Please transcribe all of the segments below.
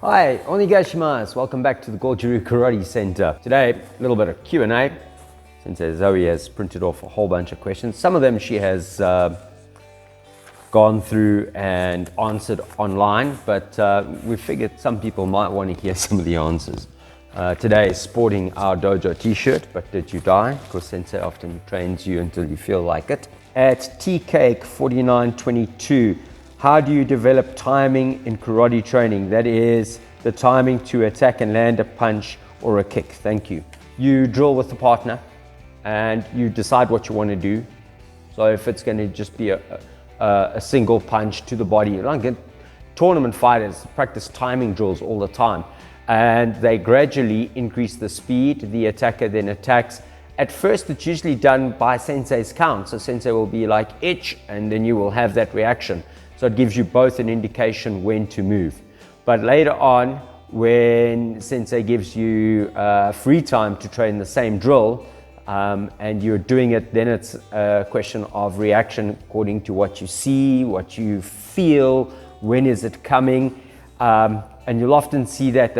Hi, onegaishimasu. Welcome back to the Goju Ryu Karate Center. Today, a little bit of Q&A. Sensei Zoe has printed off a whole bunch of questions. Some of them she has gone through and answered online, but we figured some people might want to hear some of the answers. Today is sporting our dojo t-shirt, but did you die? Because Sensei often trains you until you feel like it. At TCake4922, how do you develop timing in karate training? That is the timing to attack and land a punch or a kick. Thank you. You drill with the partner and you decide what you want to do. So if it's going to just be a single punch to the body, like tournament fighters practice timing drills all the time, and they gradually increase the speed. The attacker then attacks. At first, it's usually done by Sensei's count. So Sensei will be like itch, and then you will have that reaction. So it gives you both an indication when to move. But later on, when Sensei gives you free time to train the same drill, and you're doing it, then it's a question of reaction according to what you see, what you feel, when is it coming. And you'll often see that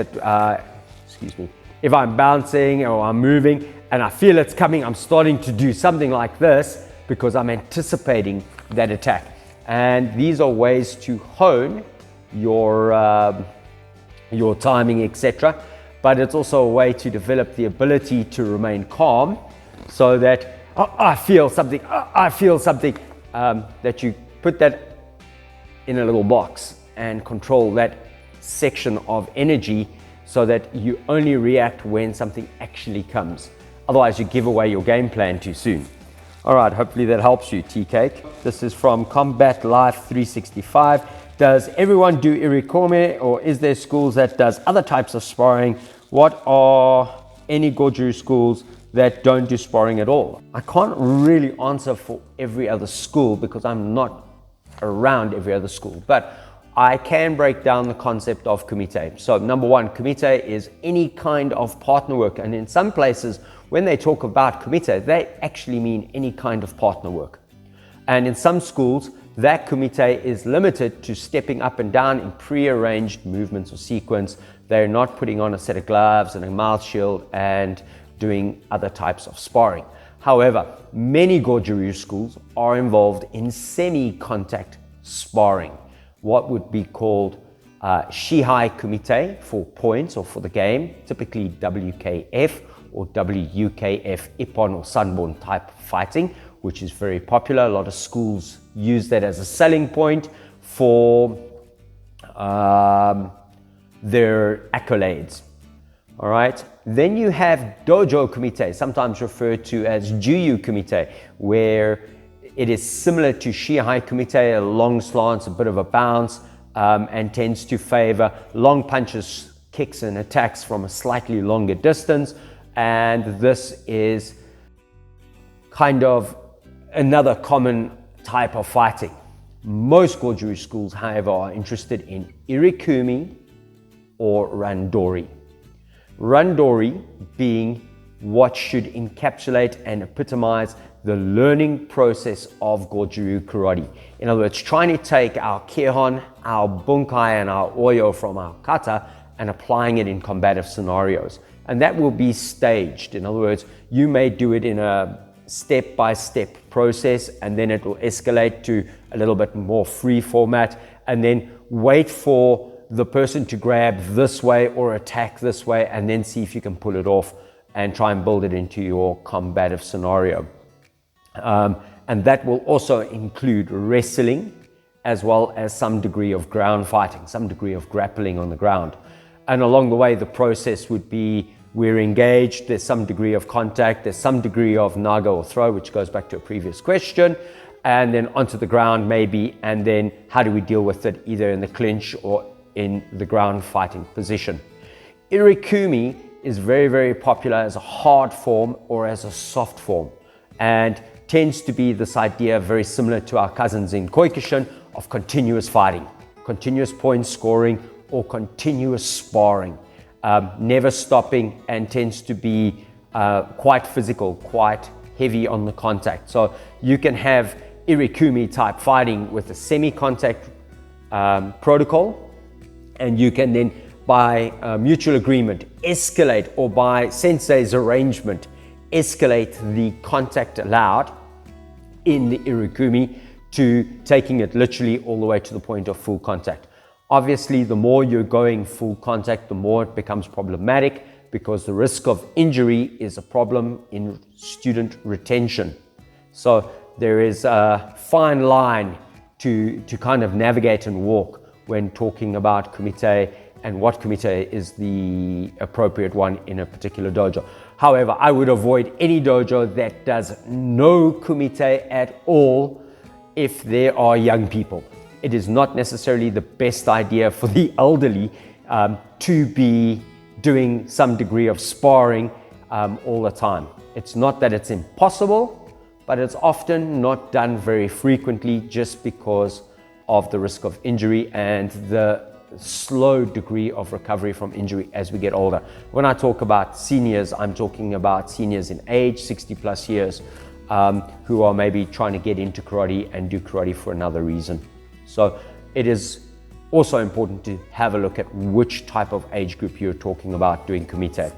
if I'm bouncing or I'm moving and I feel it's coming, I'm starting to do something like this because I'm anticipating that attack. And these are ways to hone your timing, etc. But it's also a way to develop the ability to remain calm, so that I feel something, that you put that in a little box and control that section of energy, so that you only react when something actually comes. Otherwise, you give away your game plan too soon. All right, hopefully that helps you, T-Cake. This is from Combat Life 365. Does everyone do irikome, or is there schools that does other types of sparring? What are any Goju schools that don't do sparring at all? I can't really answer for every other school because I'm not around every other school, but I can break down the concept of kumite. So number one, kumite is any kind of partner work. And in some places, when they talk about kumite, they actually mean any kind of partner work. And in some schools, that kumite is limited to stepping up and down in pre-arranged movements or sequence. They're not putting on a set of gloves and a mouth shield and doing other types of sparring. However, many Goju Ryu schools are involved in semi-contact sparring, what would be called Shihai Kumite for points or for the game, typically WKF or WUKF, Ippon or Sanbon type fighting, which is very popular. A lot of schools use that as a selling point for their accolades. All right. Then you have Dojo Kumite, sometimes referred to as Judo Kumite, where it is similar to Shihai Kumite, a long slants, a bit of a bounce, and tends to favor long punches, kicks, and attacks from a slightly longer distance. And this is kind of another common type of fighting. Most Goju Ryu schools, however, are interested in irikumi or randori. Randori being what should encapsulate and epitomize the learning process of Goju Ryu karate. In other words, trying to take our kehon, our bunkai, and our oyo from our kata and applying it in combative scenarios. And that will be staged. In other words, you may do it in a step-by-step process, and then it will escalate to a little bit more free format, and then wait for the person to grab this way or attack this way, and then see if you can pull it off and try and build it into your combative scenario. And that will also include wrestling, as well as some degree of ground fighting, some degree of grappling on the ground. And along the way, the process would be, we're engaged, there's some degree of contact, there's some degree of naga or throw, which goes back to a previous question, and then onto the ground maybe, and then how do we deal with it, either in the clinch or in the ground fighting position. Irikumi is very, very popular as a hard form or as a soft form, and tends to be this idea very similar to our cousins in kyokushin of continuous fighting, continuous point scoring, or continuous sparring, never stopping, and tends to be quite physical, quite heavy on the contact. So you can have irikumi type fighting with a semi-contact protocol, and you can then by mutual agreement, escalate, or by sensei's arrangement, escalate the contact allowed in the irukumi to taking it literally all the way to the point of full contact. Obviously, the more you're going full contact, the more it becomes problematic, because the risk of injury is a problem in student retention. So there is a fine line to kind of navigate and walk when talking about kumite and what kumite is the appropriate one in a particular dojo. However, I would avoid any dojo that does no kumite at all if there are young people. It is not necessarily the best idea for the elderly to be doing some degree of sparring all the time. It's not that it's impossible, but it's often not done very frequently just because of the risk of injury and the slow degree of recovery from injury as we get older. When I talk about seniors, I'm talking about seniors in age, 60 plus years, who are maybe trying to get into karate and do karate for another reason. So it is also important to have a look at which type of age group you're talking about doing kumite.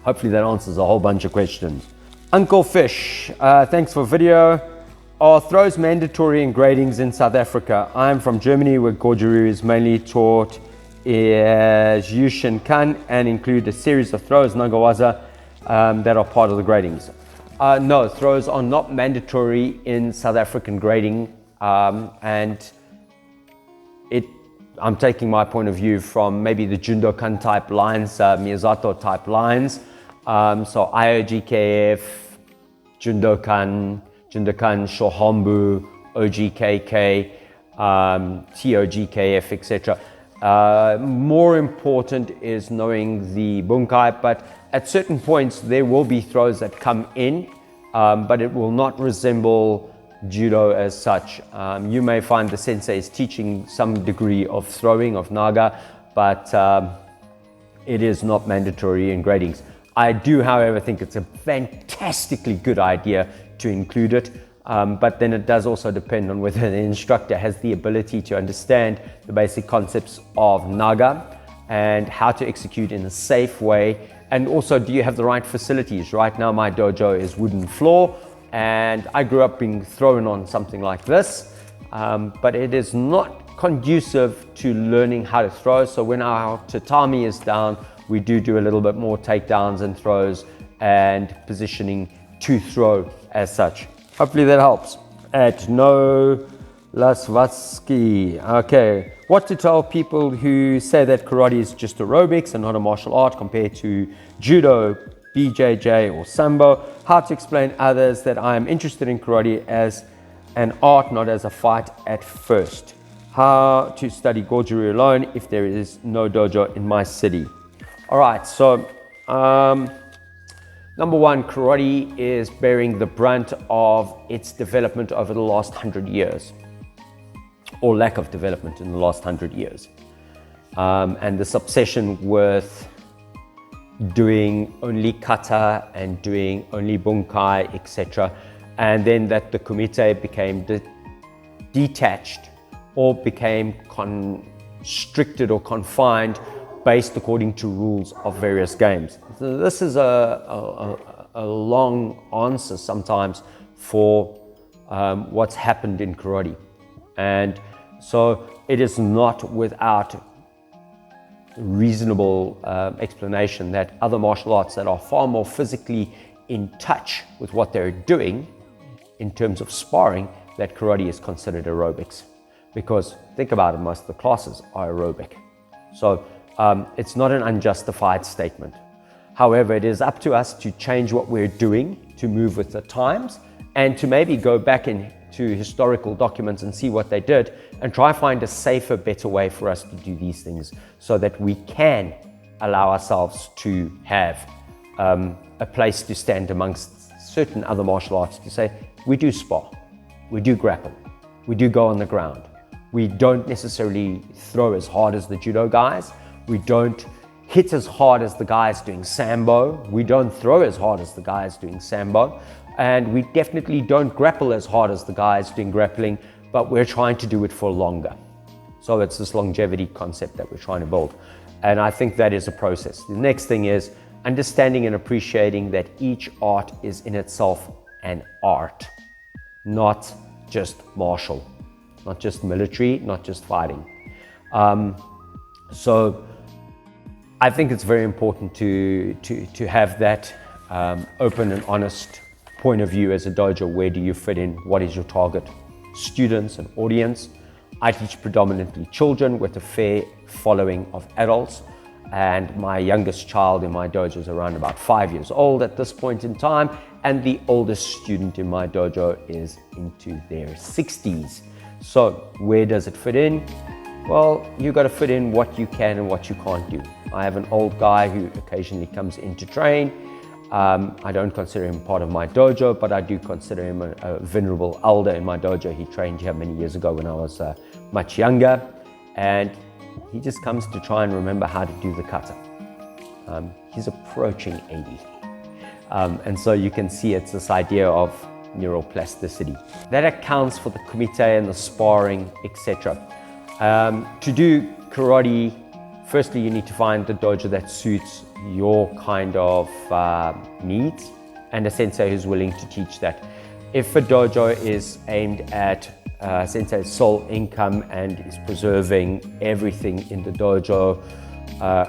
Hopefully that answers a whole bunch of questions. Uncle Fish, thanks for video. Are throws mandatory in gradings in South Africa? I'm from Germany, where Goju Ryu is mainly taught as Yushin-kan and include a series of throws, nagawaza, that are part of the gradings. No, throws are not mandatory in South African grading, and I'm taking my point of view from maybe the Jundokan type lines, Miyazato type lines. So IOGKF, Jundokan, Shohombu, OGKK, TOGKF, etc. More important is knowing the bunkai, but at certain points there will be throws that come in, but it will not resemble judo as such. You may find the sensei is teaching some degree of throwing of naga, but it is not mandatory in gradings. I do, however, think it's a fantastically good idea to include it, but then it does also depend on whether the instructor has the ability to understand the basic concepts of naga and how to execute in a safe way, and also do you have the right facilities. Right now my dojo is wooden floor, and I grew up being thrown on something like this, but it is not conducive to learning how to throw. So when our tatami is down, we do a little bit more takedowns and throws and positioning to throw as such. Hopefully that helps. At No Lasvatsky. Okay, what to tell people who say that karate is just aerobics and not a martial art compared to judo, BJJ or sambo? How to explain others that I am interested in karate as an art, not as a fight at first? How to study Goju Ryu alone if there is no dojo in my city? All right, so number one, karate is bearing the brunt of its development over the last 100 years, or lack of development in the last 100 years. And this obsession with doing only kata and doing only bunkai, etc. And then that the kumite became detached or became constricted or confined based according to rules of various games. So this is a long answer sometimes for what's happened in karate. And so it is not without reasonable explanation that other martial arts that are far more physically in touch with what they're doing in terms of sparring, that karate is considered aerobics. Because think about it, most of the classes are aerobic. So it's not an unjustified statement. However, it is up to us to change what we're doing to move with the times and to maybe go back into historical documents and see what they did and try to find a safer, better way for us to do these things so that we can allow ourselves to have a place to stand amongst certain other martial arts to say, we do spar, we do grapple, we do go on the ground. We don't necessarily throw as hard as the judo guys. We don't hit as hard as the guys doing sambo. We don't throw as hard as the guys doing sambo. And we definitely don't grapple as hard as the guys doing grappling, but we're trying to do it for longer. So it's this longevity concept that we're trying to build. And I think that is a process. The next thing is understanding and appreciating that each art is in itself an art, not just martial, not just military, not just fighting. So I think it's very important to have that open and honest point of view as a dojo. Where do you fit in? What is your target students and audience? I teach predominantly children with a fair following of adults, and my youngest child in my dojo is around about 5 years old at this point in time, and the oldest student in my dojo is into their 60s. So where does it fit in? Well, you got to fit in what you can and what you can't do. I have an old guy who occasionally comes in to train. I don't consider him part of my dojo, but I do consider him a venerable elder in my dojo. He trained here many years ago when I was much younger, and he just comes to try and remember how to do the kata. He's approaching 80. And so you can see it's this idea of neuroplasticity. That accounts for the kumite and the sparring, etc. To do karate, firstly you need to find the dojo that suits your kind of needs and a sensei who's willing to teach that. If a dojo is aimed at sensei's sole income and is preserving everything in the dojo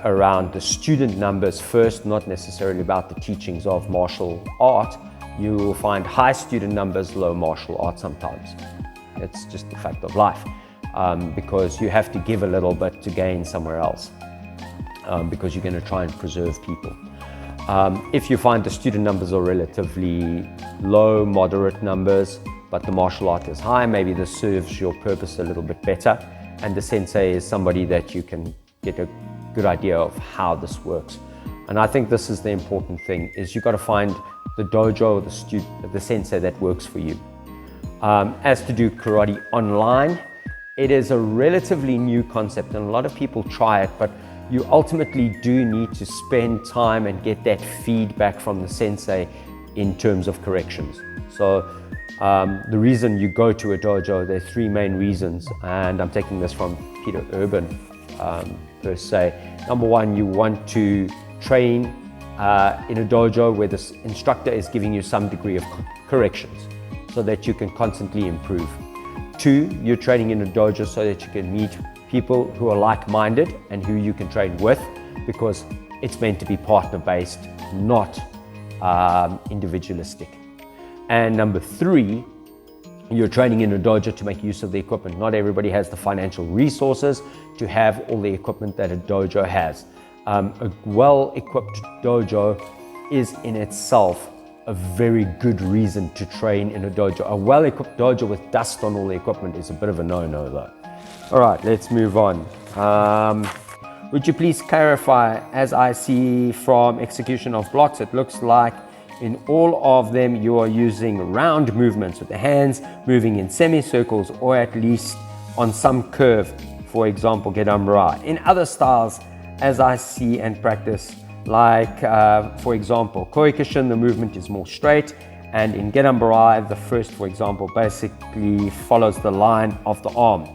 around the student numbers first, not necessarily about the teachings of martial art, you will find high student numbers, low martial art sometimes. It's just the fact of life, because you have to give a little bit to gain somewhere else, because you're going to try and preserve people. If you find the student numbers are relatively low, moderate numbers, but the martial art is high, maybe this serves your purpose a little bit better, and the sensei is somebody that you can get a good idea of how this works. And I think this is the important thing, is you've got to find the dojo, the sensei that works for you. As to do karate online, it is a relatively new concept and a lot of people try it, but you ultimately do need to spend time and get that feedback from the sensei in terms of corrections. So the reason you go to a dojo, there are three main reasons, and I'm taking this from Peter Urban per se. Number one, you want to train in a dojo where the instructor is giving you some degree of corrections so that you can constantly improve. Two, you're training in a dojo so that you can meet people who are like-minded and who you can train with, because it's meant to be partner-based, not individualistic. And number three, you're training in a dojo to make use of the equipment. Not everybody has the financial resources to have all the equipment that a dojo has. A well-equipped dojo is in itself a very good reason to train in a dojo. A well-equipped dojo with dust on all the equipment is a bit of a no-no though. All right, let's move on. Would you please clarify, as I see from execution of blocks, it looks like in all of them you are using round movements with the hands moving in semicircles or at least on some curve, for example, Gedambara. In other styles, as I see and practice, like for example, kyokushin, the movement is more straight, and in Gedambara, the first, for example, basically follows the line of the arm.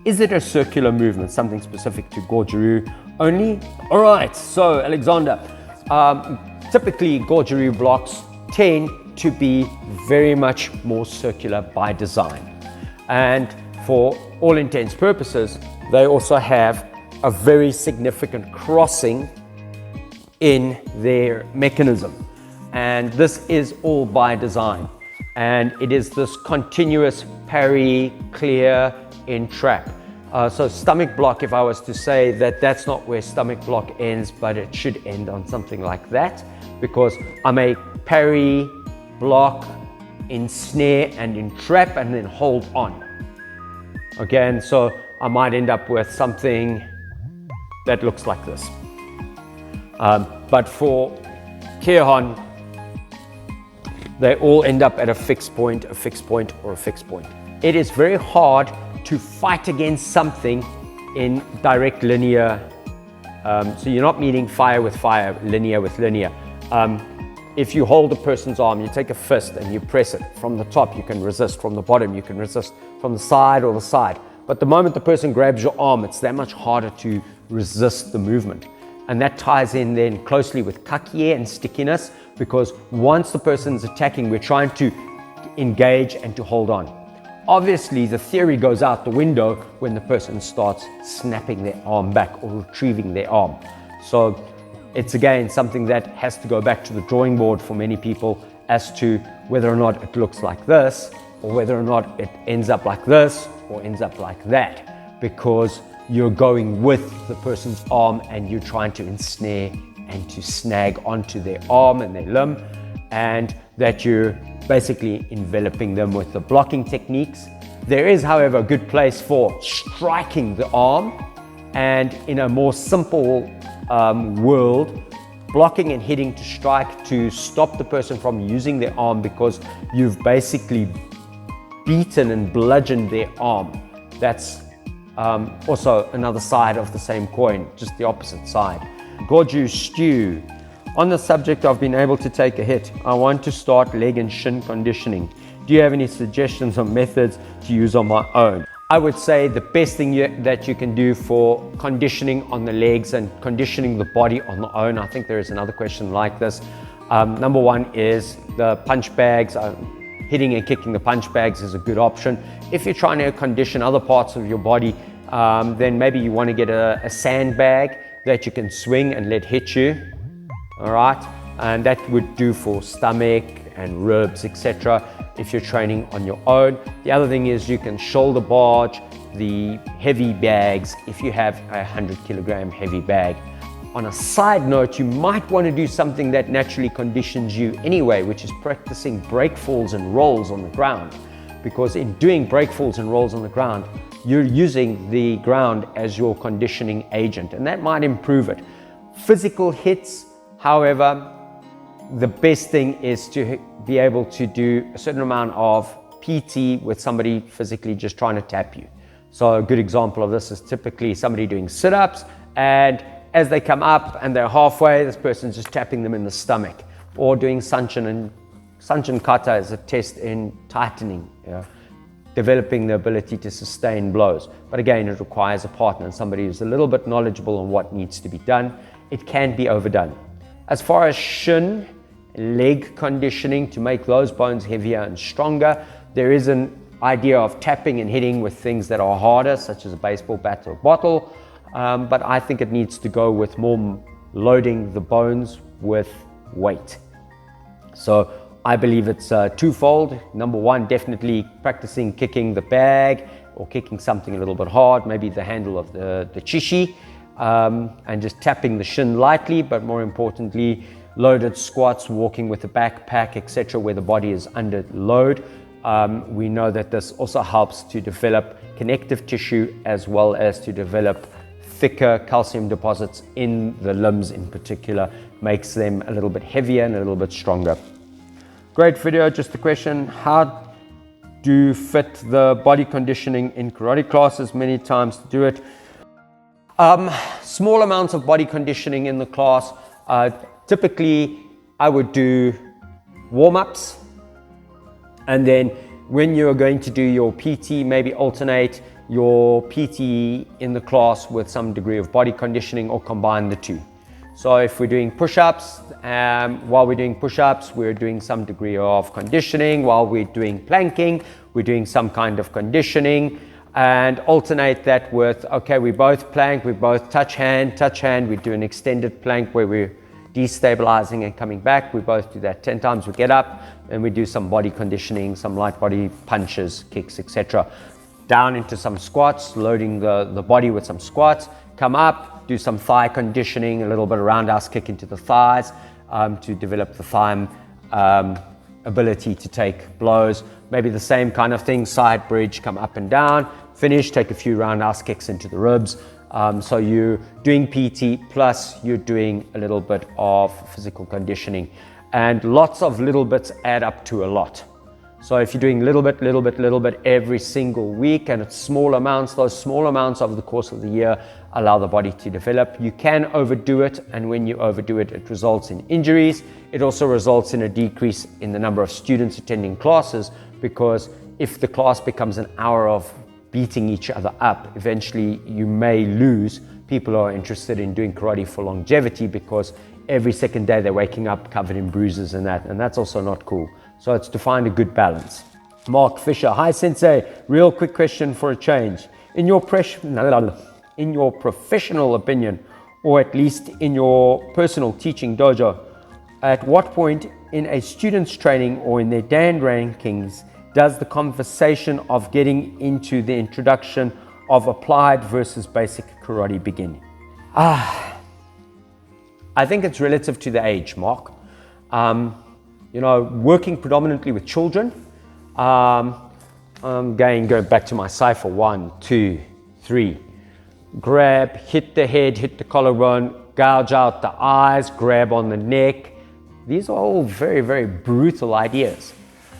Is it a circular movement, something specific to Goju Ryu only? All right, so Alexander, typically Goju Ryu blocks tend to be very much more circular by design. And for all intents and purposes, they also have a very significant crossing in their mechanism. And this is all by design. And it is this continuous parry, clear, in trap. So stomach block, if I was to say that that's not where stomach block ends, but it should end on something like that, because I may parry, block, ensnare, and entrap, and then hold on. Okay, and so I might end up with something that looks like this. But for Kehon, they all end up at a fixed point, or a fixed point. It is very hard to fight against something in direct linear, so you're not meeting fire with fire, linear with linear. If you hold a person's arm, you take a fist and you press it. From the top you can resist, from the bottom you can resist, from the side or the side. But the moment the person grabs your arm, it's that much harder to resist the movement. And that ties in then closely with kakie and stickiness, because once the person's attacking, we're trying to engage and to hold on. Obviously, the theory goes out the window when the person starts snapping their arm back or retrieving their arm. So it's again something that has to go back to the drawing board for many people as to whether or not it looks like this, or whether or not it ends up like this or ends up like that, because you're going with the person's arm and you're trying to ensnare and to snag onto their arm and their limb, and that you're basically enveloping them with the blocking techniques. There is, however, a good place for striking the arm, and in a more simple world, blocking and hitting to strike to stop the person from using their arm, because you've basically beaten and bludgeoned their arm. That's also another side of the same coin, just the opposite side. Goju Ryu. On the subject of being able to take a hit, I want to start leg and shin conditioning. Do you have any suggestions or methods to use on my own? I would say the best thing that you can do for conditioning on the legs and conditioning the body on the own, I think there is another question like this. Number one is the punch bags. Hitting and kicking the punch bags is a good option. If you're trying to condition other parts of your body, then maybe you want to get a sandbag that you can swing and let hit you. All right, and that would do for stomach and ribs, etc. if you're training on your own. The other thing is you can shoulder barge the heavy bags if you have a 100-kilogram heavy bag. On a side note, you might want to do something that naturally conditions you anyway, which is practicing break falls and rolls on the ground. Because in doing break falls and rolls on the ground, you're using the ground as your conditioning agent, and that might improve it. Physical hits, however, the best thing is to be able to do a certain amount of PT with somebody physically just trying to tap you. So a good example of this is typically somebody doing sit-ups, and as they come up and they're halfway, this person's just tapping them in the stomach, or doing sanchin. And sanchin kata is a test in tightening, developing the ability to sustain blows. But again, it requires a partner and somebody who's a little bit knowledgeable on what needs to be done. It can be overdone. As far as shin, leg conditioning to make those bones heavier and stronger, there is an idea of tapping and hitting with things that are harder, such as a baseball bat or bottle. But I think it needs to go with more loading the bones with weight. So I believe it's twofold. Number one, definitely practicing kicking the bag or kicking something a little bit hard, maybe the handle of the chishi, and just tapping the shin lightly, but more importantly, loaded squats, walking with a backpack, etc., where the body is under load. We know that this also helps to develop connective tissue as well as to develop thicker calcium deposits in the limbs in particular, makes them a little bit heavier and a little bit stronger. Great video. Just a question, how do you fit the body conditioning in karate classes? Many times to do it. Small amounts of body conditioning in the class. Typically I would do warm-ups, and then when you're going to do your PT, maybe alternate your PT in the class with some degree of body conditioning, or combine the two. So if we're doing push-ups, while we're doing push-ups, we're doing some degree of conditioning. While we're doing planking, we're doing some kind of conditioning, and alternate that with, okay, we both plank, we both touch hand, we do an extended plank where we're destabilizing and coming back. We both do that 10 times. We get up and we do some body conditioning, some light body punches, kicks, etc. Down into some squats, loading the body with some squats, come up, do some thigh conditioning, a little bit of roundhouse kick into the thighs to develop the thigh ability to take blows. Maybe the same kind of thing, side bridge, come up and down, finish, take a few roundhouse kicks into the ribs. So you're doing PT plus you're doing a little bit of physical conditioning, and lots of little bits add up to a lot. So if you're doing little bit every single week, and it's small amounts, those small amounts over the course of the year allow the body to develop. You can overdo it, and when you overdo it, it results in injuries. It also results in a decrease in the number of students attending classes, because if the class becomes an hour of beating each other up, eventually you may lose people who are interested in doing karate for longevity, because every second day they're waking up covered in bruises and that's also not cool. So it's to find a good balance. Mark Fisher, hi Sensei, real quick question for a change. In your professional opinion, or at least in your personal teaching dojo, at what point in a student's training or in their Dan rankings does the conversation of getting into the introduction of applied versus basic karate begin? I think it's relative to the age, Mark. Working predominantly with children, I'm going back to my cipher, 1, 2, 3. Grab, hit the head, hit the collarbone, gouge out the eyes, grab on the neck. These are all very, very brutal ideas.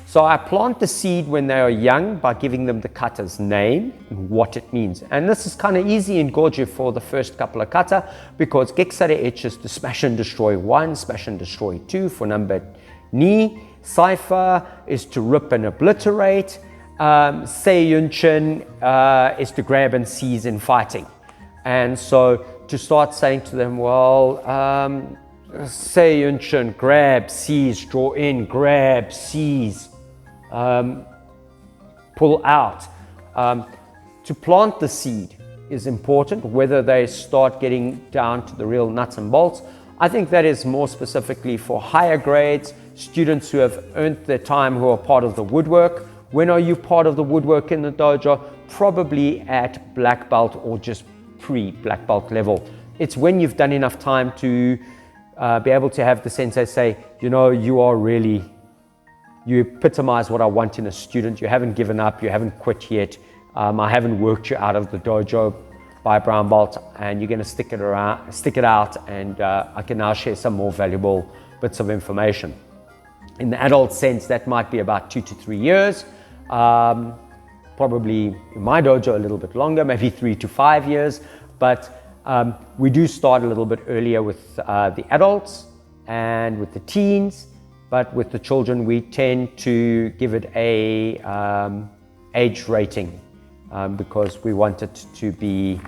So I plant the seed when they are young by giving them the kata's name and what it means. And this is kind of easy in Goju for the first couple of kata, because Geksare H is to smash and destroy 1, smash and destroy 2 for number ni. Cipher is to rip and obliterate. Seiyunchin is to grab and seize in fighting. And so to start saying to them, well, Seiyunchin, grab, seize, draw in, grab, seize, pull out. To plant the seed is important, whether they start getting down to the real nuts and bolts. I think that is more specifically for higher grades, students who have earned their time, who are part of the woodwork. When are you part of the woodwork in the dojo? Probably at black belt or just pre-black belt level. It's when you've done enough time to be able to have the sensei say, you epitomize what I want in a student. You haven't given up, you haven't quit yet. I haven't worked you out of the dojo by brown belt, and you're going to stick it out, and I can now share some more valuable bits of information. In the adult sense, that might be about 2 to 3 years. Probably in my dojo a little bit longer, maybe 3 to 5 years. But we do start a little bit earlier with the adults and with the teens. But with the children, we tend to give it a age rating because we want it to be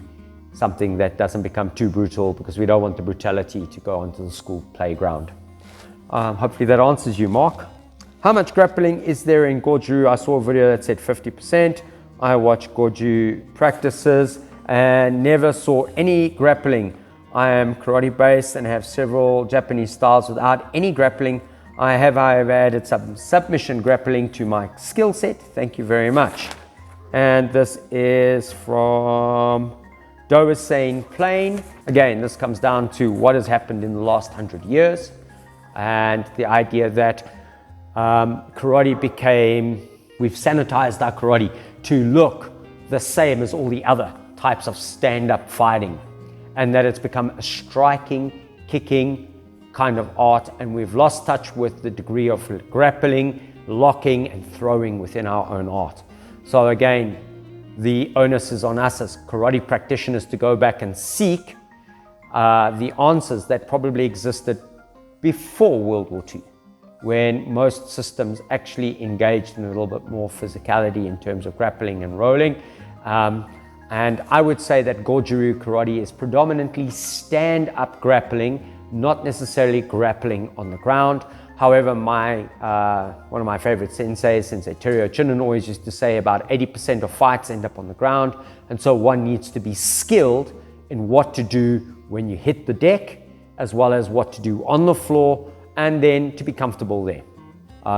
something that doesn't become too brutal, because we don't want the brutality to go onto the school playground. Hopefully that answers you, Mark. How much grappling is there in Goju? I saw a video that said 50%. I watch Goju practices and never saw any grappling. I am karate based and have several Japanese styles without any grappling. I have added some submission grappling to my skill set. Thank you very much. And this is from Doasane Plain. Again, this comes down to what has happened in the last 100 years and the idea that karate we've sanitized our karate to look the same as all the other types of stand-up fighting, and that it's become a striking, kicking kind of art, and we've lost touch with the degree of grappling, locking and throwing within our own art. So again, the onus is on us as karate practitioners to go back and seek the answers that probably existed before World War II, when most systems actually engaged in a little bit more physicality in terms of grappling and rolling. And I would say that Goju Ryu karate is predominantly stand-up grappling, not necessarily grappling on the ground. However, one of my favorite senseis, Sensei Teruo Chinen, always used to say about 80% of fights end up on the ground. And so one needs to be skilled in what to do when you hit the deck, as well as what to do on the floor, and then to be comfortable there.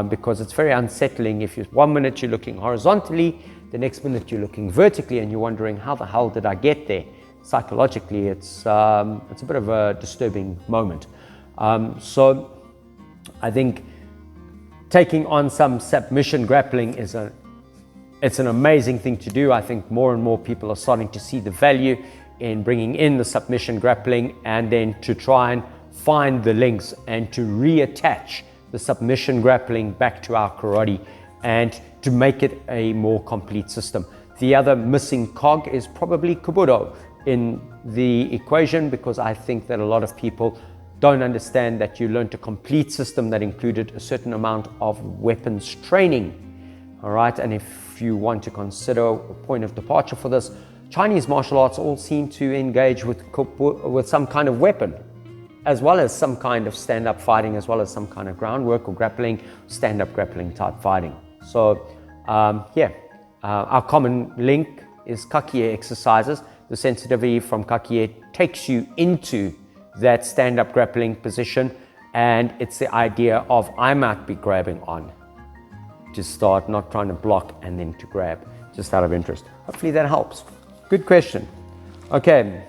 Because it's very unsettling if 1 minute you're looking horizontally, the next minute you're looking vertically, and you're wondering, how the hell did I get there? Psychologically, it's a bit of a disturbing moment. So I think taking on some submission grappling it's an amazing thing to do. I think more and more people are starting to see the value in bringing in the submission grappling, and then to try and find the links and to reattach the submission grappling back to our karate and to make it a more complete system. The other missing cog is probably Kobudo in the equation, because I think that a lot of people don't understand that you learned a complete system that included a certain amount of weapons training All right, and if you want to consider a point of departure for this, Chinese martial arts all seem to engage with some kind of weapon, as well as some kind of stand-up fighting, as well as some kind of groundwork or grappling, stand-up grappling type fighting. So our common link is kakie exercises. The sensitivity from kakie takes you into that stand-up grappling position, and it's the idea of I might be grabbing on to start, not trying to block and then to grab, just out of interest. Hopefully that helps. Good question. Okay,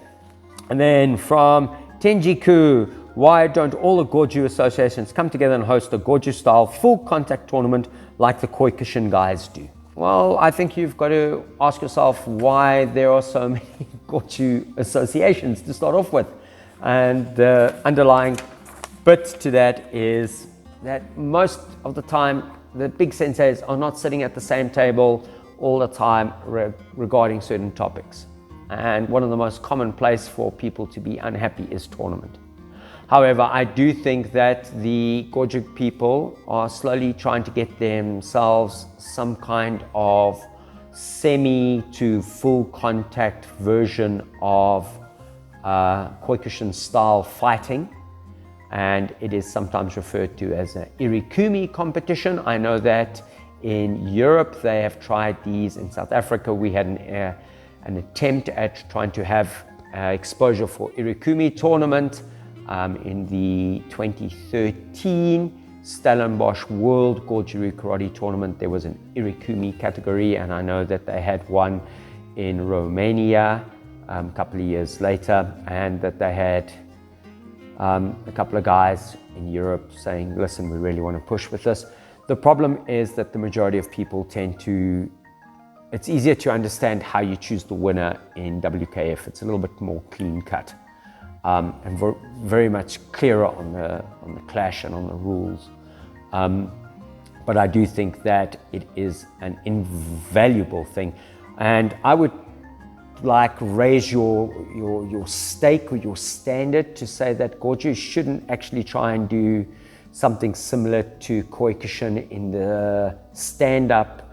and then from Tenjiku, why don't all the Goju associations come together and host a Goju style full contact tournament like the kyokushin guys do? Well, I think you've got to ask yourself why there are so many Goju associations to start off with. And the underlying bit to that is that most of the time, the big senseis are not sitting at the same table all the time regarding certain topics. And one of the most common place for people to be unhappy is tournament. However, I do think that the Goju people are slowly trying to get themselves some kind of semi to full contact version of kyokushin style fighting. And it is sometimes referred to as an irikumi competition. I know that in Europe they have tried these. In South Africa we had an attempt at trying to have exposure for irikumi tournament. In the 2013 Stellenbosch World Goju Ryu Karate Tournament, there was an irikumi category, and I know that they had one in Romania a couple of years later, and that they had a couple of guys in Europe saying, listen, we really want to push with this. The problem is that the majority of people tend to, it's easier to understand how you choose the winner in WKF. It's a little bit more clean cut and very much clearer on the clash and on the rules. But I do think that it is an invaluable thing. And I would like raise your stake or your standard to say that Goju shouldn't actually try and do something similar to kyokushin in the stand-up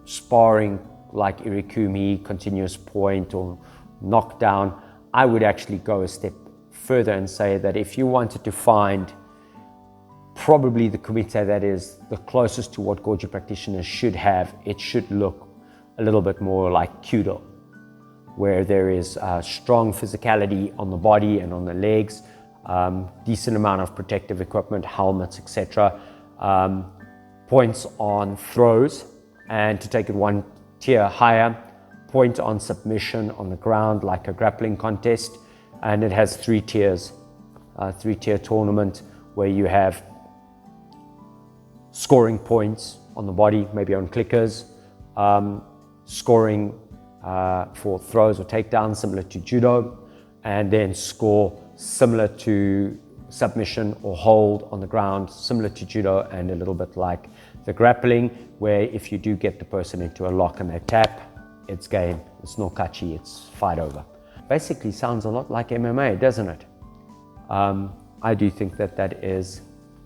sparring like irikumi, continuous point or knockdown. I would actually go a step further and say that if you wanted to find probably the kumite that is the closest to what Goju practitioners should have, it should look a little bit more like judo, where there is strong physicality on the body and on the legs, decent amount of protective equipment, helmets, etc. Points on throws, and to take it one tier higher, point on submission on the ground like a grappling contest. And it has 3 tiers, 3-tier tournament where you have scoring points on the body, maybe on clickers, scoring for throws or takedowns similar to judo, and then score similar to submission or hold on the ground similar to judo, and a little bit like the grappling, where if you do get the person into a lock and they tap, it's game, it's no kachi, it's fight over. Basically sounds a lot like MMA, doesn't it? I do think that that is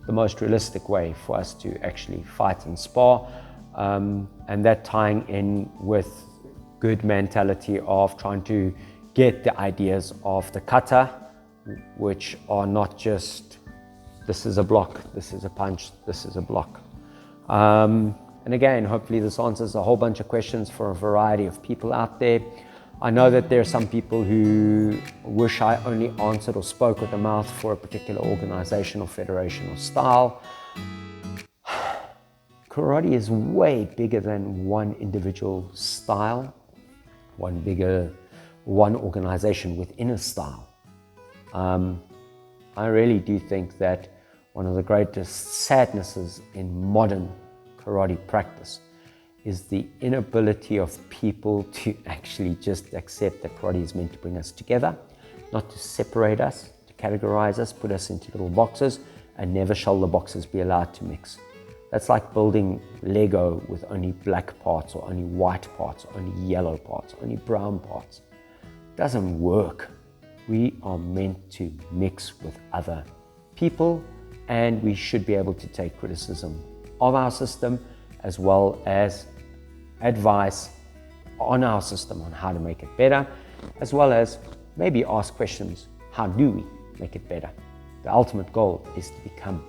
the most realistic way for us to actually fight and spar, and that tying in with good mentality of trying to get the ideas of the kata, which are not just this is a block, this is a punch, this is a block. And again, hopefully this answers a whole bunch of questions for a variety of people out there. I know that there are some people who wish I only answered or spoke with the mouth for a particular organization or federation or style. Karate is way bigger than one individual style, one organization within a style. I really do think that one of the greatest sadnesses in modern karate practice is the inability of people to actually just accept that karate is meant to bring us together, not to separate us, to categorize us, put us into little boxes, and never shall the boxes be allowed to mix. That's like building Lego with only black parts, or only white parts, or only yellow parts, only brown parts. It doesn't work. We are meant to mix with other people, and we should be able to take criticism of our system, as well as advice on our system on how to make it better, as well as maybe ask questions, how do we make it better? The ultimate goal is to become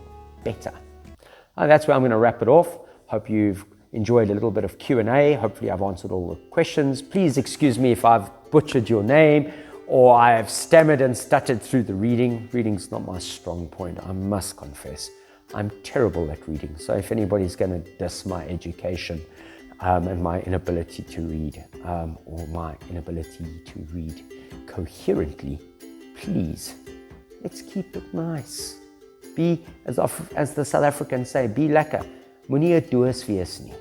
better. That's where I'm going to wrap it off. Hope you've enjoyed a little bit of Q&A. Hopefully I've answered all the questions. Please excuse me if I've butchered your name or I have stammered and stuttered through the reading. Reading's not my strong point, I must confess. I'm terrible at reading. So if anybody's going to diss my education and my inability to read or my inability to read coherently, please, let's keep it nice. Be, as the South Africans say, be lekker. Moenie 'n doos wees nie.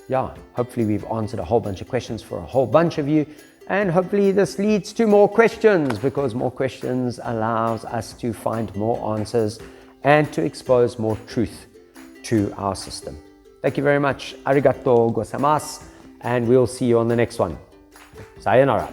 Yeah, hopefully we've answered a whole bunch of questions for a whole bunch of you. And hopefully this leads to more questions, because more questions allows us to find more answers and to expose more truth to our system. Thank you very much. Arigato gozaimasu. And we'll see you on the next one. Sayonara.